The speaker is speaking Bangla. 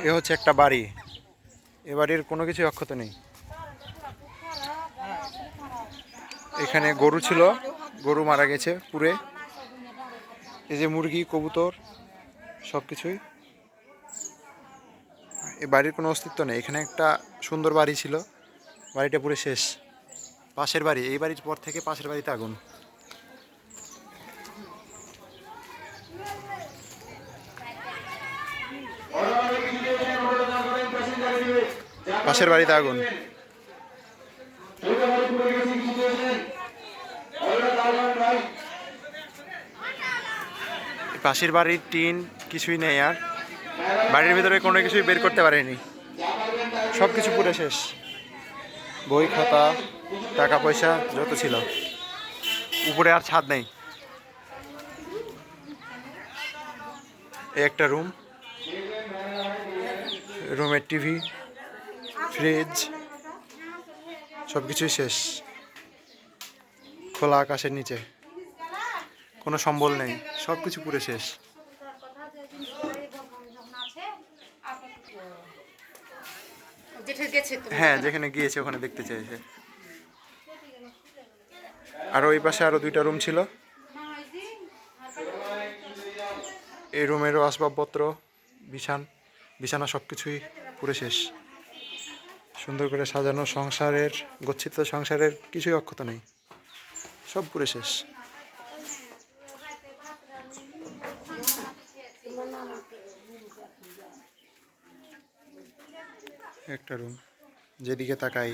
এ হচ্ছে একটা বাড়ি, এ বাড়ির কোনো কিছু অক্ষত নেই। এখানে গরু ছিল, গরু মারা গেছে পুড়ে। এই যে মুরগি, কবুতর, সব কিছুই। এই বাড়ির কোনো অস্তিত্ব নেই। এখানে একটা সুন্দর বাড়ি ছিল, বাড়িটা পুরো শেষ। পাশের বাড়ি, এই বাড়ির পর থেকে পাশের বাড়িতে আগুন। পাশের বাড়িতে আগুন। পাশের বাড়ির টিন কিছুই নেই আর, বাড়ির ভিতরে কোনো কিছুই বের করতে পারেনি, সব কিছু পুরো শেষ। বই খাতা, টাকা পয়সা যত ছিল। উপরে আর ছাদ নেই। এই একটা রুম, রুমের টিভি, ফ্রিজ, সব কিছুই শেষ। খোলা আকাশের নিচে কোনো সম্বল নেই, সব কিছু পুরো শেষ। হ্যাঁ, যেখানে গিয়েছে ওখানে দেখতে চেয়েছে। আর ওই পাশে আরো দুইটা রুম ছিল। এই রুমেরও আসবাবপত্র, বিছানা সব কিছুই পুরো শেষ। সুন্দর করে সাজানো সংসারের, গচ্ছিত সংসারের কিছুই অক্ষত নেই, সব পুরো শেষ। একটা রুম, যেদিকে তাকাই